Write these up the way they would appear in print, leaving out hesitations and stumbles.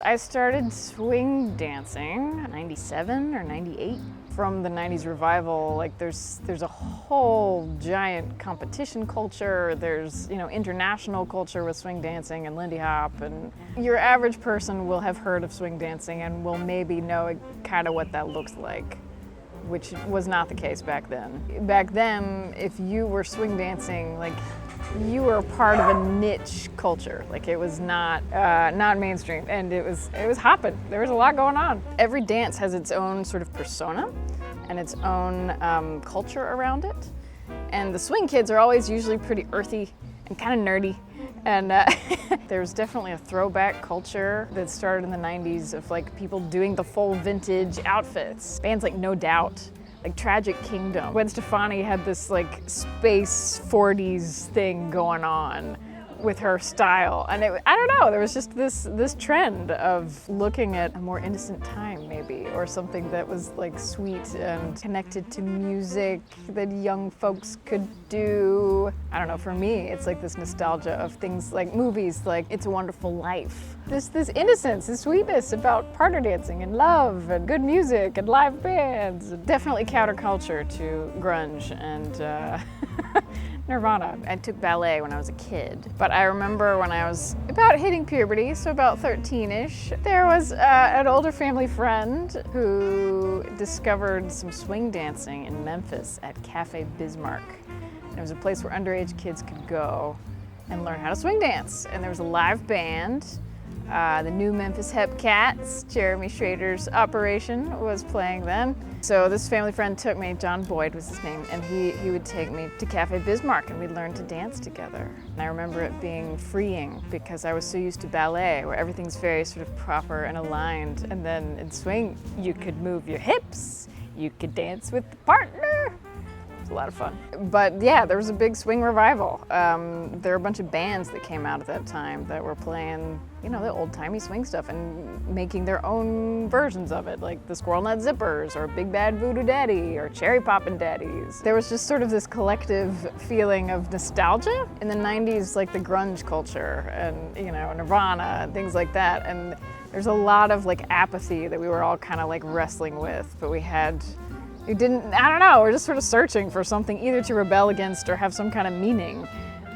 I started swing dancing 97 or 98. From the 90's revival, like there's a whole giant competition culture. There's, international culture with swing dancing and Lindy Hop, and your average person will have heard of swing dancing and will maybe know kind of what that looks like, which was not the case back then. Back then, if you were swing dancing, like you were a part of a niche culture. Like it was not mainstream, and it was hopping. There was a lot going on. Every dance has its own sort of persona and its own culture around it. And the swing kids are always usually pretty earthy and kind of nerdy. And there's definitely a throwback culture that started in the 90's of like people doing the full vintage outfits. Bands like No Doubt, like Tragic Kingdom. Gwen Stefani had this like space 40s thing going on with her style. And I don't know, there was just this trend of looking at a more innocent time maybe, or something that was like sweet and connected to music that young folks could do. I don't know, for me, it's like this nostalgia of things like movies like It's a Wonderful Life. This innocence, this sweetness about partner dancing and love and good music and live bands. Definitely counterculture to grunge and Nirvana. I took ballet when I was a kid, but I remember when I was about hitting puberty, so about 13-ish, there was an older family friend who discovered some swing dancing in Memphis at Cafe Bizmarck. And it was a place where underage kids could go and learn how to swing dance. And there was a live band. The new Memphis Hep Cats, Jeremy Schrader's operation, was playing then. So this family friend took me, John Boyd was his name, and he would take me to Cafe Bizmarck and we'd learn to dance together. And I remember it being freeing because I was so used to ballet where everything's very sort of proper and aligned. And then in swing, you could move your hips, you could dance with the partner. It was a lot of fun. But yeah, there was a big swing revival. There were a bunch of bands that came out at that time that were playing, the old-timey swing stuff and making their own versions of it, like the Squirrel Nut Zippers or Big Bad Voodoo Daddy or Cherry Poppin' Daddies. There was just sort of this collective feeling of nostalgia in the 90's, like the grunge culture and, Nirvana and things like that. And there's a lot of like apathy that we were all kind of like wrestling with, but I don't know, we're just sort of searching for something either to rebel against or have some kind of meaning.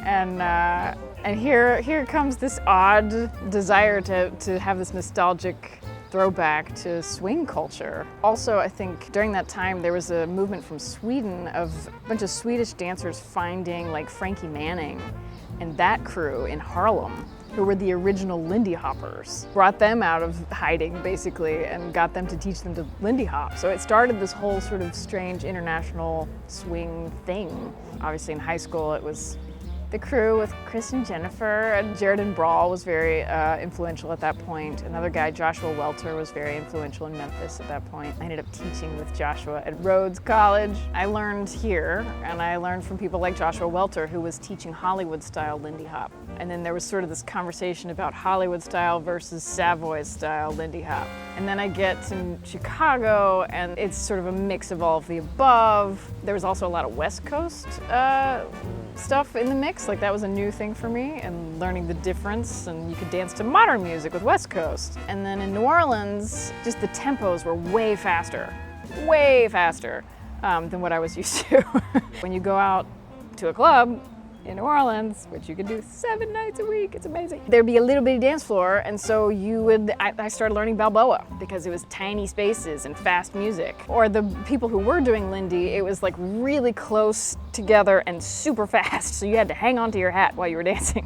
And here comes this odd desire to have this nostalgic throwback to swing culture. Also, I think during that time there was a movement from Sweden of a bunch of Swedish dancers finding like Frankie Manning and that crew in Harlem, who were the original Lindy Hoppers. Brought them out of hiding, basically, and got them to teach them to Lindy Hop. So it started this whole sort of strange international swing thing. Obviously in high school it was the crew with Chris and Jennifer, and Jared and Brawl was very influential at that point. Another guy, Joshua Welter, was very influential in Memphis at that point. I ended up teaching with Joshua at Rhodes College. I learned here, and I learned from people like Joshua Welter, who was teaching Hollywood-style Lindy Hop. And then there was sort of this conversation about Hollywood-style versus Savoy-style Lindy Hop. And then I get to Chicago, and it's sort of a mix of all of the above. There was also a lot of West Coast stuff in the mix. Like that was a new thing for me, and learning the difference, and you could dance to modern music with West Coast. And then in New Orleans, just the tempos were way faster than what I was used to. When you go out to a club in New Orleans, which you could do 7 nights a week, it's amazing. There'd be a little bitty dance floor, and so I started learning Balboa because it was tiny spaces and fast music. Or the people who were doing Lindy, it was like really close together and super fast, so you had to hang on to your hat while you were dancing.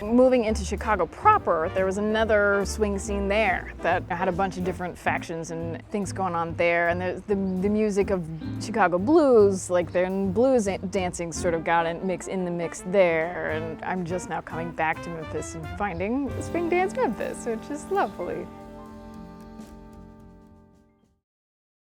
Moving into Chicago proper, there was another swing scene there that had a bunch of different factions and things going on there. And the music of Chicago blues, like then blues dancing sort of got in the mix there. And I'm just now coming back to Memphis and finding Swing Dance Memphis, which is lovely.